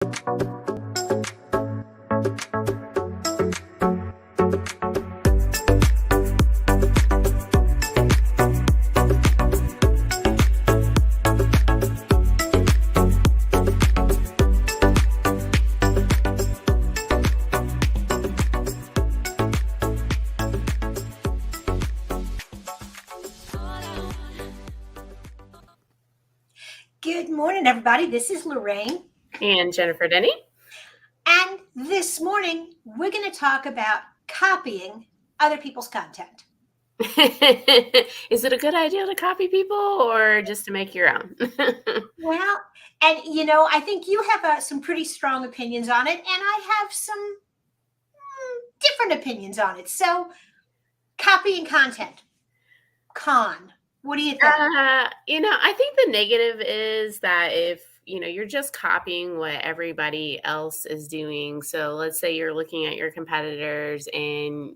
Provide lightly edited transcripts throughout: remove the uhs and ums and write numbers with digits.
Good morning, everybody. This is Lorraine and Jennifer Denny. And this morning, we're going to talk about copying other people's content. Is it a good idea to copy people or just to make your own? Well, and I think you have some pretty strong opinions on it, and I have some different opinions on it. So, copying content, what do you think? I think the negative is that if you're just copying what everybody else is doing. So let's say you're looking at your competitors and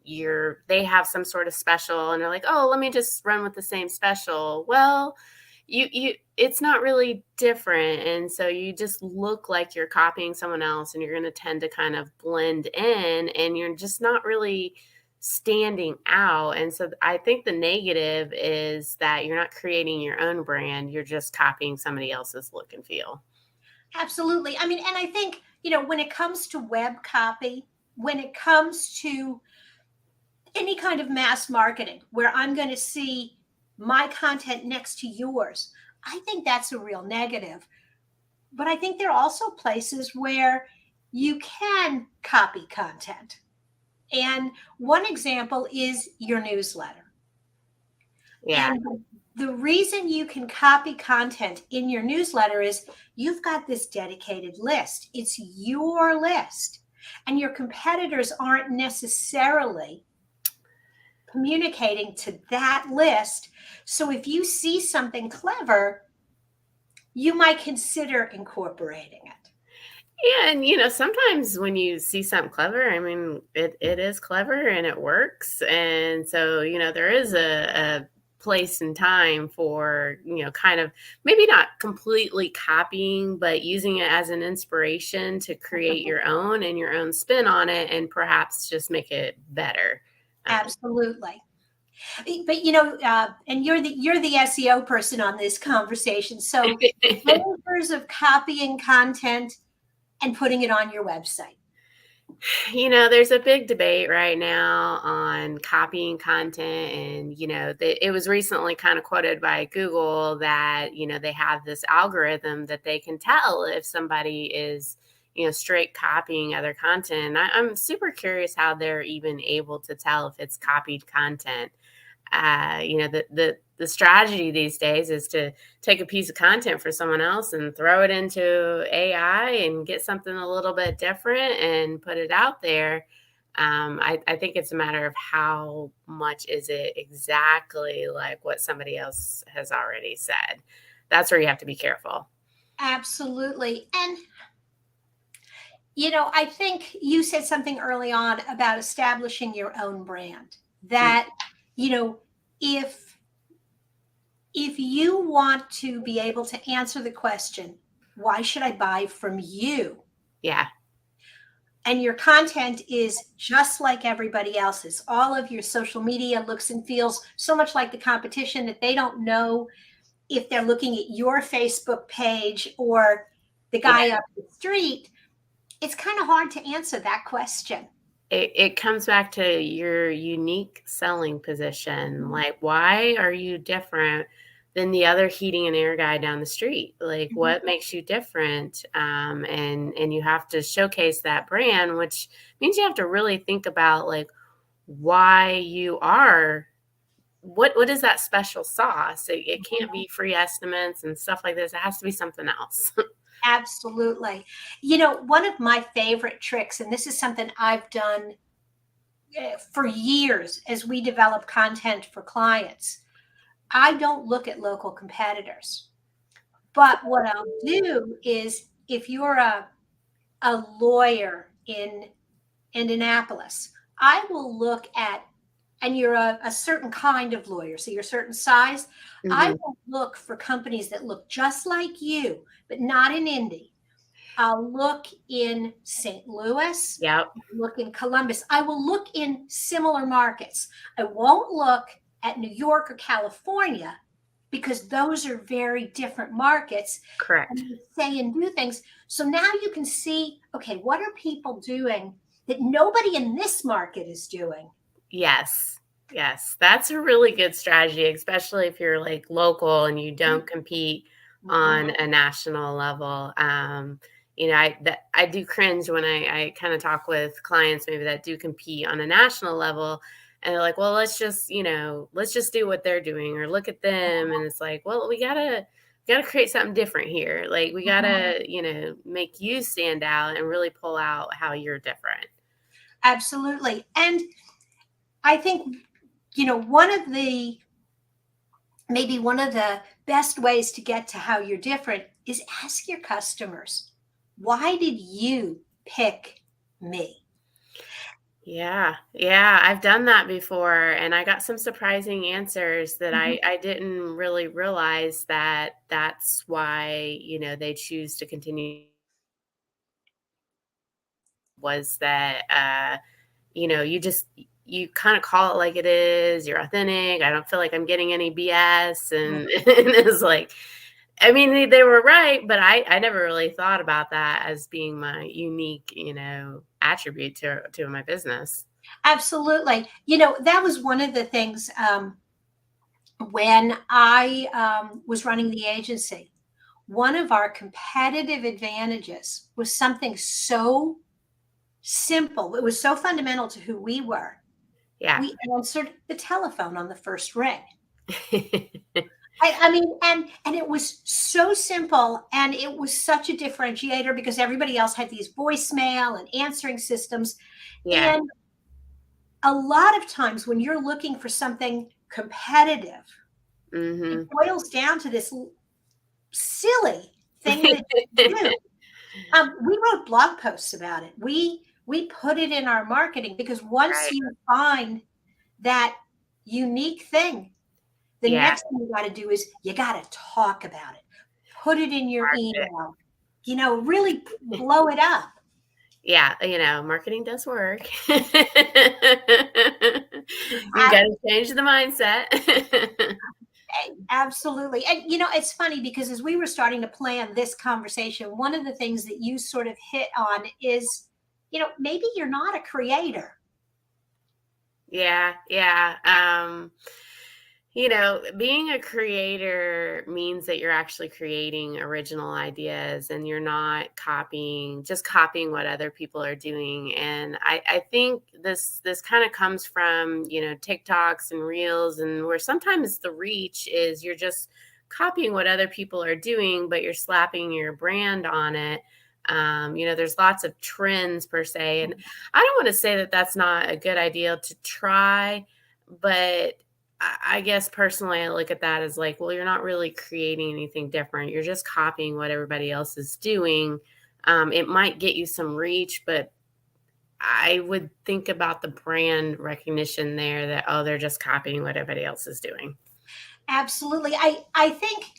they have some sort of special and they're like, oh, let me just run with the same special. Well, it's not really different. And so you just look like you're copying someone else and you're going to tend to kind of blend in and you're just not really standing out. And so I think the negative is that you're not creating your own brand. You're just copying somebody else's look and feel. Absolutely. I mean, and I think, when it comes to web copy, when it comes to any kind of mass marketing where I'm going to see my content next to yours, I think that's a real negative. But I think there are also places where you can copy content. And one example is your newsletter. Yeah. And the reason you can copy content in your newsletter is you've got this dedicated list. It's your list. And your competitors aren't necessarily communicating to that list. So if you see something clever, you might consider incorporating it. Yeah, and sometimes when you see something clever, I mean, it is clever and it works. And so, there is a place and time for, kind of maybe not completely copying, but using it as an inspiration to create your own and your own spin on it and perhaps just make it better. Absolutely. But and you're the SEO person on this conversation. So flavors of copying content and putting it on your website. There's a big debate right now on copying content. And, it was recently kind of quoted by Google that, they have this algorithm that they can tell if somebody is, straight copying other content. I'm super curious how they're even able to tell if it's copied content. The strategy these days is to take a piece of content for someone else and throw it into AI and get something a little bit different and put it out there. I think it's a matter of how much is it exactly like what somebody else has already said. That's where you have to be careful. Absolutely. And I think you said something early on about establishing your own brand that, if you want to be able to answer the question, why should I buy from you? Yeah. And your content is just like everybody else's. All of your social media looks and feels so much like the competition that they don't know if they're looking at your Facebook page or the guy up the street. It's kind of hard to answer that question. It comes back to your unique selling position. Like, why are you different than the other heating and air guy down the street? Like, what makes you different? And you have to showcase that brand, which means you have to really think about like why you are. What is that special sauce? It can't be free estimates and stuff like this. It has to be something else. Absolutely. One of my favorite tricks, and this is something I've done for years as we develop content for clients, I don't look at local competitors. But what I'll do is if you're a lawyer in Indianapolis, I will look at, and you're a certain kind of lawyer, so you're a certain size, I will look for companies that look just like you, but not in Indy. I'll look in St. Louis, Yep. look in Columbus. I will look in similar markets. I won't look at New York or California because those are very different markets Correct. and they say and do things. So now you can see, okay, what are people doing that nobody in this market is doing? Yes. Yes. That's a really good strategy, especially if you're like local and you don't compete on Mhm. a national level. I do cringe when I kind of talk with clients maybe that do compete on a national level, and they're like, well, let's just do what they're doing or look at them. And it's like, well, we gotta create something different here. Like we Mhm. gotta, make you stand out and really pull out how you're different. Absolutely. And I think, one of the maybe one of the best ways to get to how you're different is ask your customers, why did you pick me? Yeah, yeah, I've done that before, and I got some surprising answers that Mhm. I didn't really realize that that's why, they choose to continue was that, you kinda call it like it is, you're authentic, I don't feel like I'm getting any BS, and and it's like I mean, they were right, but I never really thought about that as being my unique, attribute to my business. Absolutely. That was one of the things when I was running the agency. One of our competitive advantages was something so simple. It was so fundamental to who we were. Yeah. We answered the telephone on the first ring. I mean, and it was so simple, and it was such a differentiator because everybody else had these voicemail and answering systems. Yeah. And a lot of times when you're looking for something competitive, it Mhm. boils down to this silly thing that you do. We wrote blog posts about it. We put it in our marketing because once Right. you find that unique thing, the Yeah. next thing you got to do is you got to talk about it. Put it in your Market. email. Really blow it up. Yeah, marketing does work. You Ab- gotta change the mindset. Absolutely. And it's funny because as we were starting to plan this conversation, one of the things that you sort of hit on is, maybe you're not a creator. Yeah, yeah. Being a creator means that you're actually creating original ideas and you're not just copying what other people are doing. And I think this kind of comes from, TikToks and reels, and where sometimes the reach is you're just copying what other people are doing, but you're slapping your brand on it. There's lots of trends per se. And I don't want to say that that's not a good idea to try, but I guess personally, I look at that as like, well, you're not really creating anything different. You're just copying what everybody else is doing. It might get you some reach, but I would think about the brand recognition there that, oh, they're just copying what everybody else is doing. Absolutely. I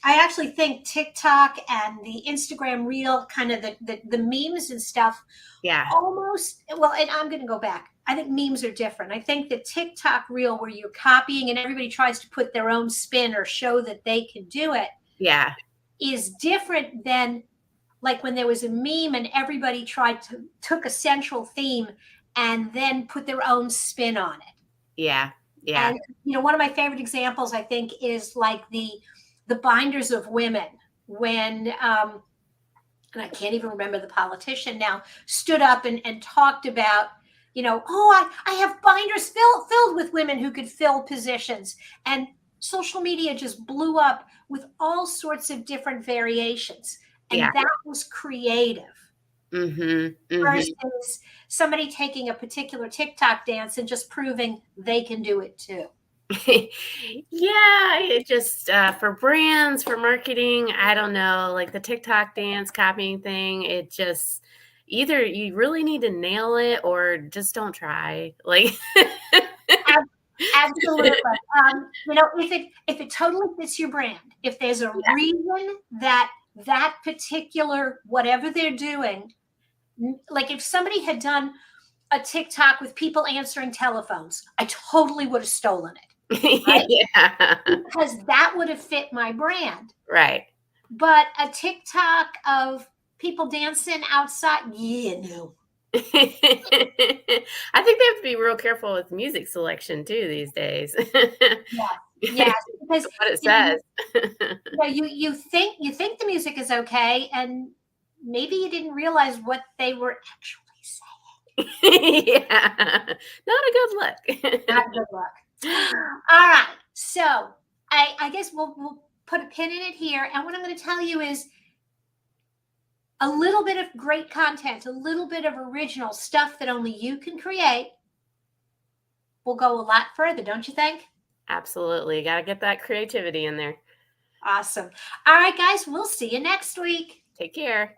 actually think TikTok and the Instagram reel, kind of the memes and stuff, Yeah. almost, well, and I'm going to go back. I think memes are different. I think the TikTok reel where you're copying and everybody tries to put their own spin or show that they can do it Yeah. is different than like when there was a meme and everybody tried to took a central theme and then put their own spin on it. Yeah. Yeah. And one of my favorite examples, I think, is like the binders of women when and I can't even remember the politician now, stood up and talked about, oh, I have binders filled with women who could fill positions. And social media just blew up with all sorts of different variations. Yeah. And that was creative Mhm. Mhm. versus somebody taking a particular TikTok dance and just proving they can do it too. Yeah, it just for brands, for marketing, I don't know, like the TikTok dance copying thing, it just either you really need to nail it or just don't try. Like Ab- Absolutely. If it totally fits your brand, if there's a yeah, reason that that particular, whatever they're doing. Like if somebody had done a TikTok with people answering telephones, I totally would have stolen it, right? Yeah. Because that would have fit my brand. Right. But a TikTok of people dancing outside, yeah, no. I think they have to be real careful with music selection too these days. Yeah. Yes, because What it you know, says. you think the music is okay, and maybe you didn't realize what they were actually saying. Yeah. Not a good look. Not good luck. All right. So I guess we'll put a pin in it here. And what I'm going to tell you is a little bit of great content, a little bit of original stuff that only you can create will go a lot further, don't you think? Absolutely. Got to get that creativity in there. Awesome. All right, guys, we'll see you next week. Take care.